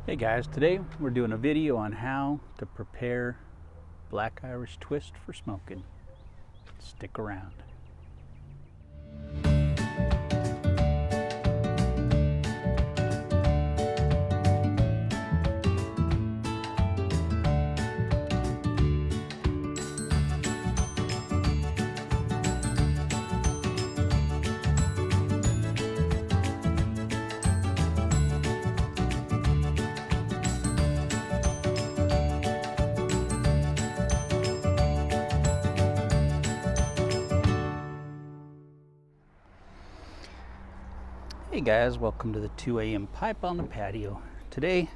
Hey guys, today we're doing a video on how to prepare Black Irish Twist for smoking. Stick around. Hey guys, welcome to the 2 a.m. pipe on the patio. Today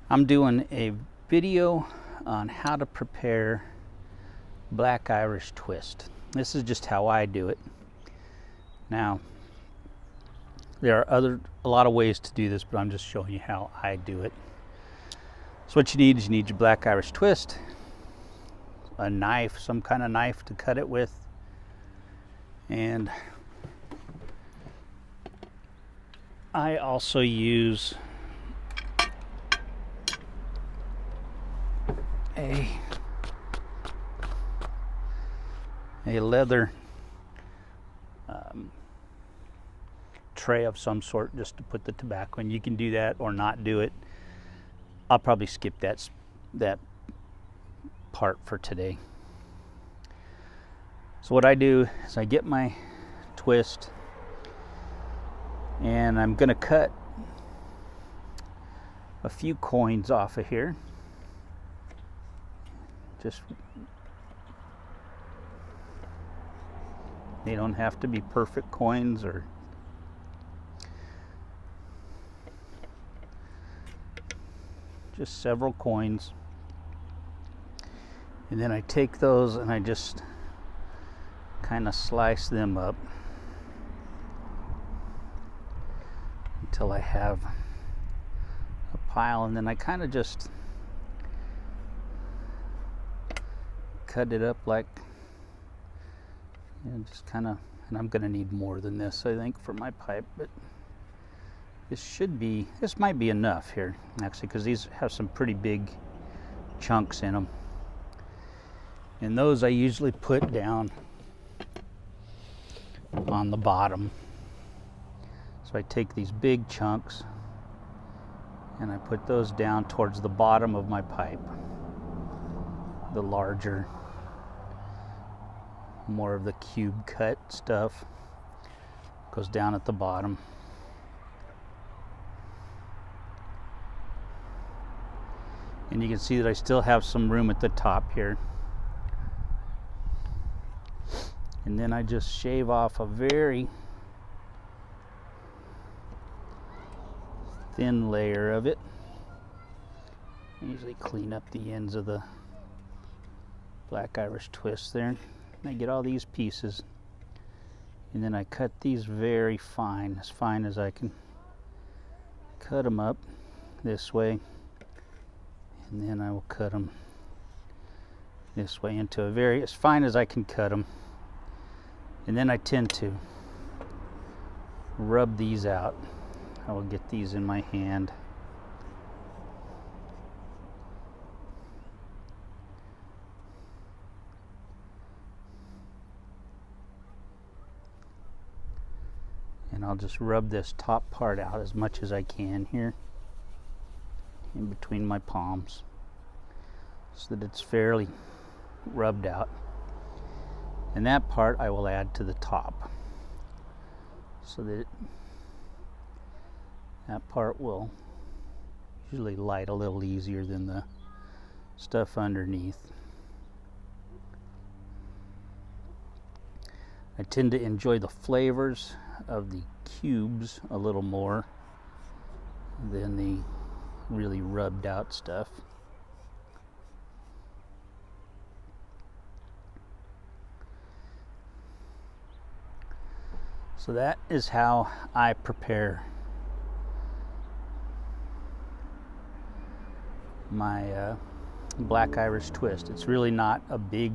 I'm doing a video on how to prepare Black Irish Twist. This is just how I do it. Now, there are a lot of ways to do this, but I'm just showing you how I do it. So what you need is your Black Irish Twist, a knife, some kind of knife to cut it with, and I also use a leather tray of some sort just to put the tobacco in. You can do that or not do it. I'll probably skip that part for today. So what I do is I get my twist, and I'm going to cut a few coins off of here. They don't have to be perfect coins, or just several coins. And then I take those and I just kind of slice them up until I have a pile, and then I kind of just cut it up like, just kind of, and I'm going to need more than this, I think, for my pipe, but this might be enough here, actually, because these have some pretty big chunks in them. And those I usually put down on the bottom. So I take these big chunks and I put those down towards the bottom of my pipe. The larger, more of the cube cut stuff goes down at the bottom. And you can see that I still have some room at the top here. And then I just shave off a very thin layer of it. I usually clean up the ends of the Black Irish Twist there. And I get all these pieces, and then I cut these very fine as I can cut them up this way, and then I will cut them this way into as fine as I can cut them. And then I tend to rub these out. I will get these in my hand. And I'll just rub this top part out as much as I can here in between my palms so that it's fairly rubbed out. And that part I will add to the top so that that part will usually light a little easier than the stuff underneath. I tend to enjoy the flavors of the cubes a little more than the really rubbed out stuff. So that is how I prepare my Black Irish Twist. It's really not a big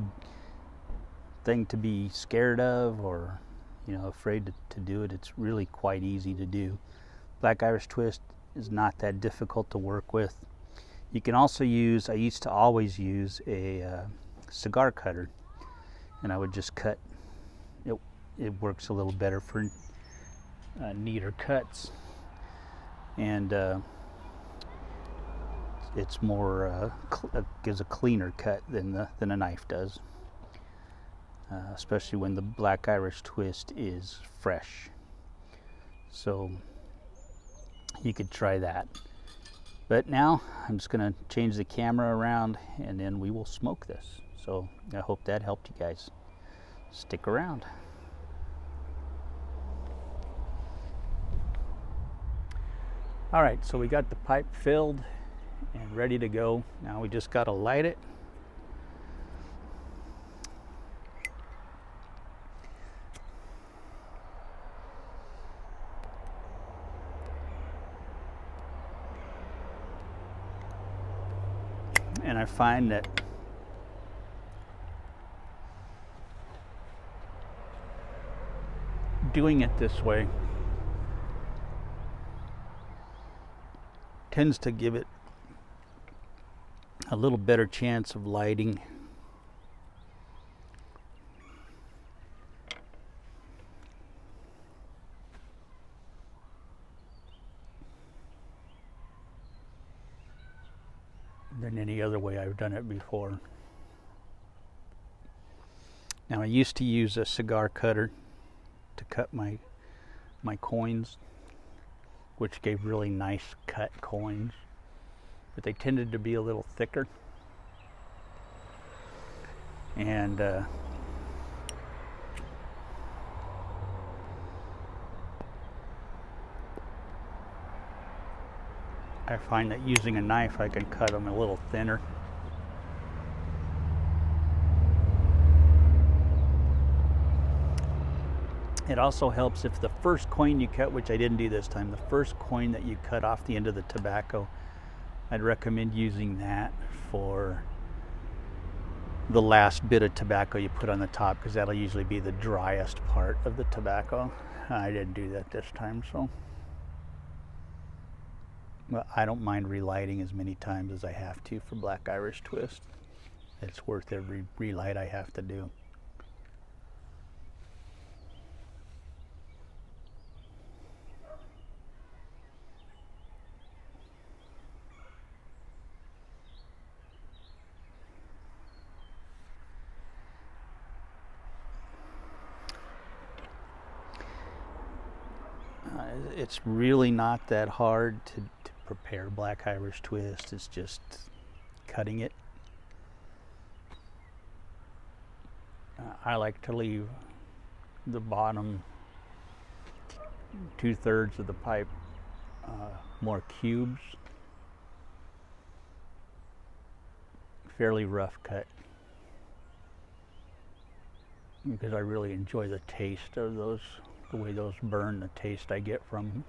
thing to be scared of or afraid to do it. It's really quite easy to do. Black Irish Twist is not that difficult to work with. You can also use, I used to always use a cigar cutter, and I would just cut. It works a little better for neater cuts, and it's more gives a cleaner cut than a knife does, especially when the Black Irish Twist is fresh. So you could try that. But now I'm just going to change the camera around, and then we will smoke this. So I hope that helped you guys. Stick around. All right, so we got the pipe filled and ready to go. Now we just got to light it. And I find that doing it this way tends to give it a little better chance of lighting. Than any other way I've done it before. Now I used to use a cigar cutter to cut my coins, which gave really nice cut coins, but they tended to be a little thicker. And I find that using a knife I can cut them a little thinner. It also helps if the first coin you cut, which I didn't do this time, the first coin that you cut off the end of the tobacco, I'd recommend using that for the last bit of tobacco you put on the top, because that'll usually be the driest part of the tobacco. I didn't do that this time, so. Well, I don't mind relighting as many times as I have to for Black Irish Twist. It's worth every relight I have to do. It's really not that hard to prepare Black Irish Twist. It's just cutting it. I like to leave the bottom 2/3 of the pipe more cubes, fairly rough cut, because I really enjoy the taste of those. The way those burn, the taste I get from them.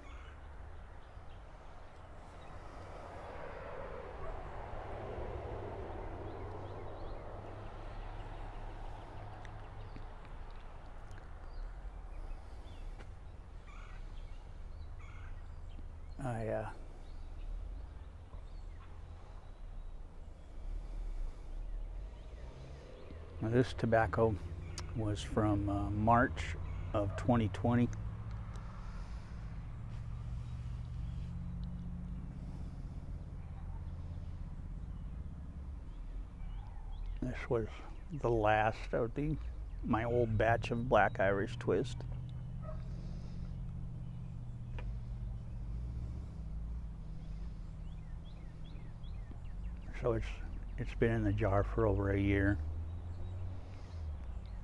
This tobacco was from March of 2020. This was the last of my old batch of Black Irish Twist. So it's been in the jar for over a year.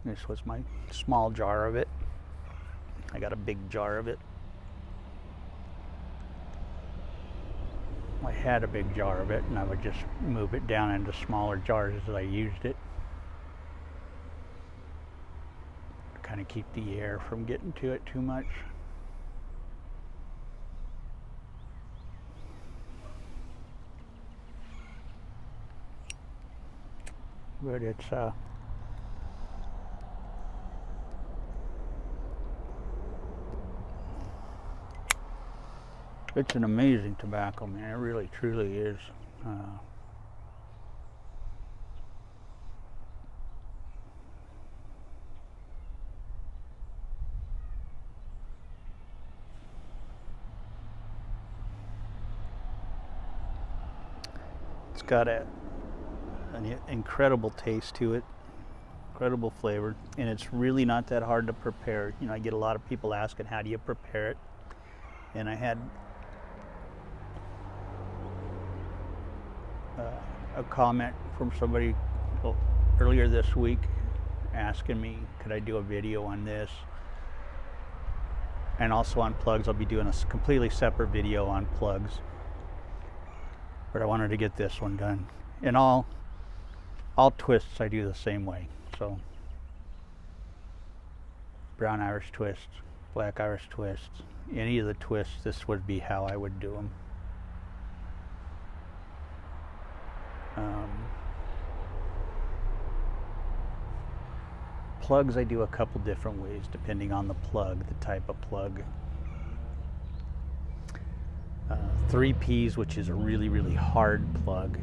This was my small jar of it. I got a big jar of it. I had a big jar of it, and I would just move it down into smaller jars as I used it. Kind of keep the air from getting to it too much. But it's It's an amazing tobacco, man. It really, truly is. It's got an incredible taste to it, incredible flavor, and it's really not that hard to prepare. You know, I get a lot of people asking, how do you prepare it? And I had a comment from somebody earlier this week asking me, could I do a video on this? And also on plugs. I'll be doing a completely separate video on plugs. But I wanted to get this one done. And all twists I do the same way. So brown Irish twist, black Irish twist, any of the twists, this would be how I would do them. Plugs I do a couple different ways depending on the plug, the type of plug. 3Ps, which is a really, really hard plug,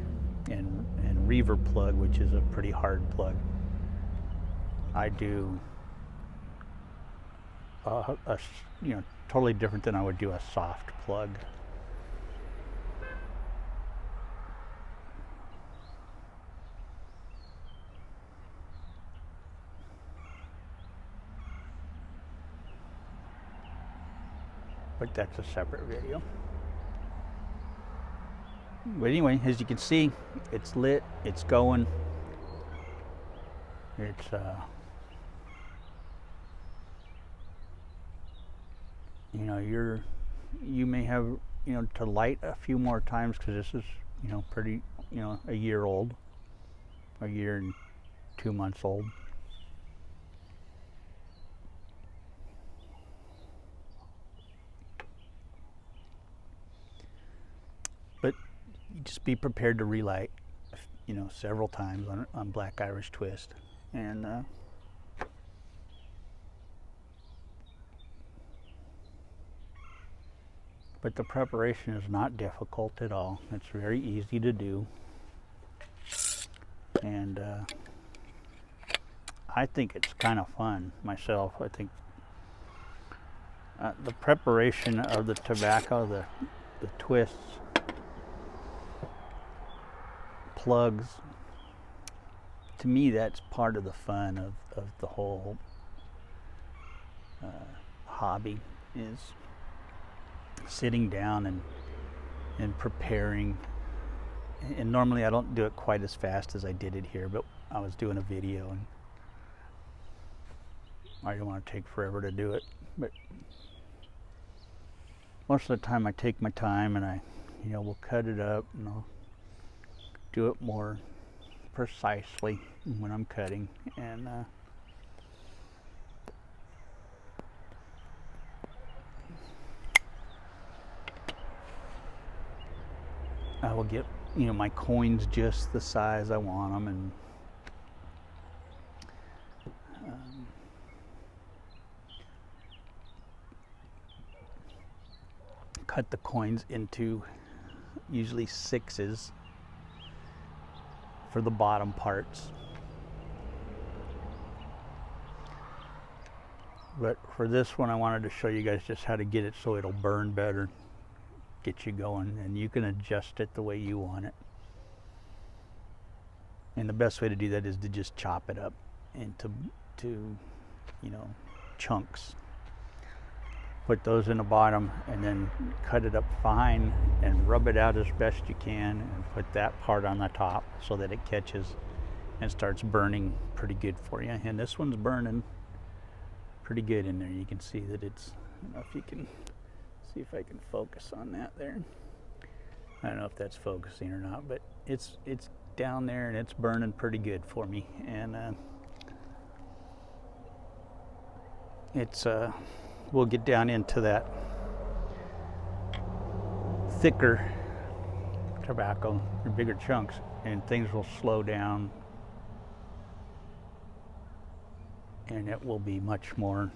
and Reverb plug, which is a pretty hard plug. I do totally different than I would do a soft plug. But that's a separate video. But anyway, as you can see, it's lit, it's going. It's you may have to light a few more times, because this is pretty a year old, a year and 2 months old. But you just be prepared to relight several times on Black Irish Twist. And but the preparation is not difficult at all. It's very easy to do. And I think it's kind of fun myself. I think the preparation of the tobacco, the twists, plugs, to me that's part of the fun of the whole hobby, is sitting down and preparing. And normally I don't do it quite as fast as I did it here, but I was doing a video and I didn't want to take forever to do it. But most of the time I take my time, and I will cut it up, and I'll do it more precisely when I'm cutting. And I will get my coins just the size I want them, and cut the coins into usually 6s for the bottom parts. But for this one, I wanted to show you guys just how to get it so it'll burn better, get you going, and you can adjust it the way you want it. And the best way to do that is to just chop it up into chunks. Put those in the bottom, and then cut it up fine and rub it out as best you can, and put that part on the top so that it catches and starts burning pretty good for you. And this one's burning pretty good in there. You can see that it's, I don't know if you can see, if I can focus on that there. I don't know if that's focusing or not, but it's down there and it's burning pretty good for me. And we'll get down into that thicker tobacco, or bigger chunks, and things will slow down, and it will be much more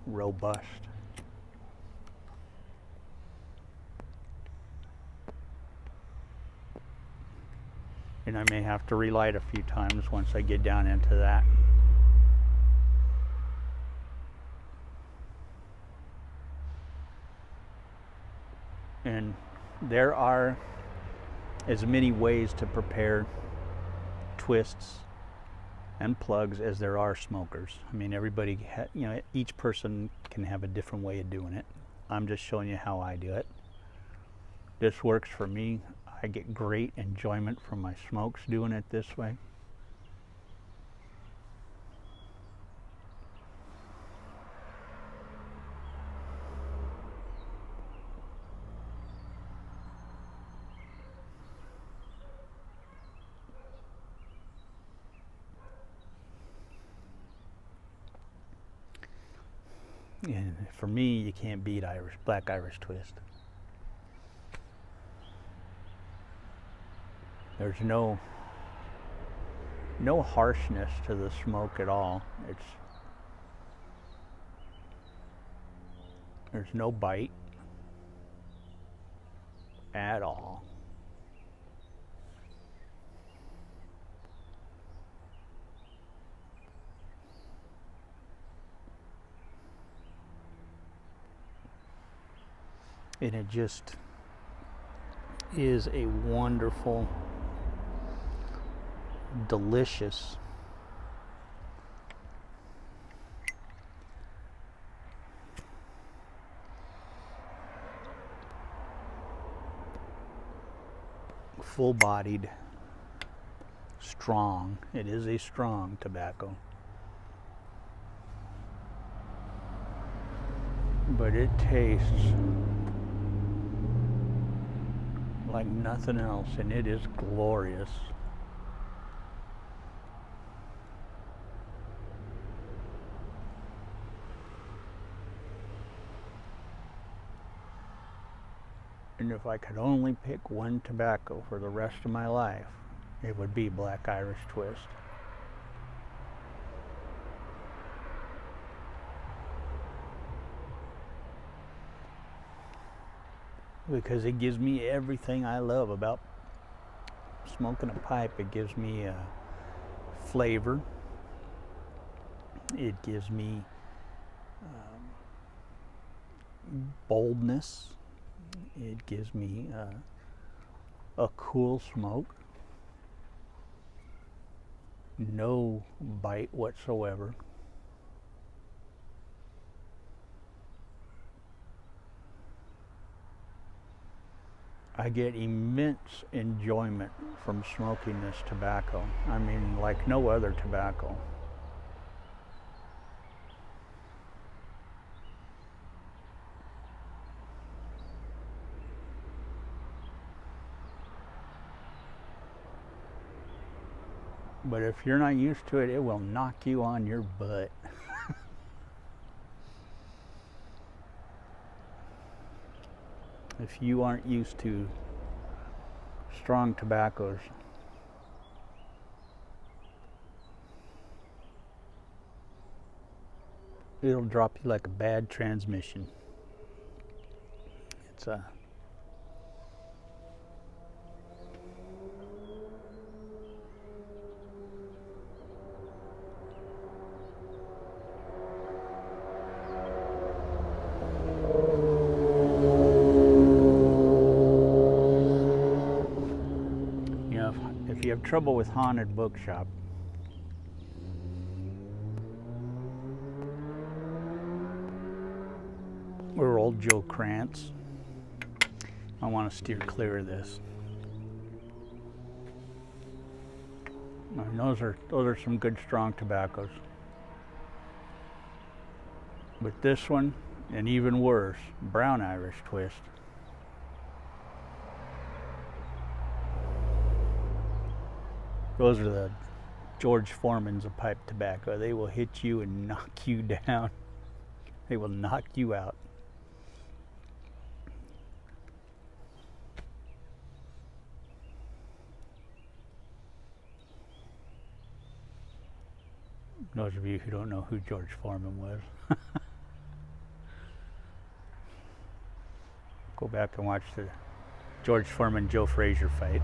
robust. And I may have to relight a few times once I get down into that. And there are as many ways to prepare twists and plugs as there are smokers. I mean, everybody, each person can have a different way of doing it. I'm just showing you how I do it. This works for me. I get great enjoyment from my smokes doing it this way. And for me, you can't beat Black Irish Twist. There's no harshness to the smoke at all. There's no bite at all. And it just is a wonderful, delicious full-bodied, strong. It is a strong tobacco, but it tastes like nothing else, and it is glorious. And if I could only pick one tobacco for the rest of my life, it would be Black Irish Twist. Because it gives me everything I love about smoking a pipe. It gives me flavor. It gives me boldness. It gives me a cool smoke. No bite whatsoever. I get immense enjoyment from smoking this tobacco. I mean, like no other tobacco. But if you're not used to it, it will knock you on your butt. If you aren't used to strong tobaccos, it'll drop you like a bad transmission. It's a if you have trouble with Haunted Bookshop, or Old Joe Krantz, I want to steer clear of this. I mean, those are some good strong tobaccos. But this one, and even worse, Brown Irish Twist. Those are the George Foreman's of pipe tobacco. They will hit you and knock you down. They will knock you out. Those of you who don't know who George Foreman was, go back and watch the George Foreman-Joe Frazier fight.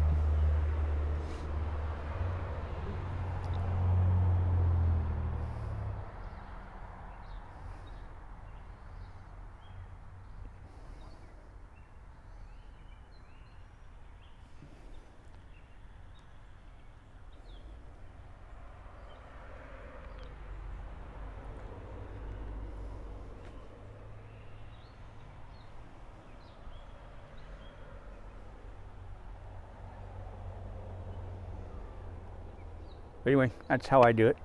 But anyway, that's how I do it.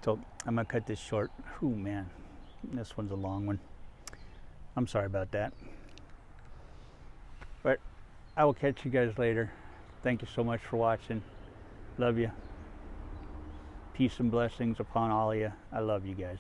So I'm gonna cut this short. Oh man, this one's a long one. I'm sorry about that. But I will catch you guys later. Thank you so much for watching. Love you. Peace and blessings upon all of you. I love you guys.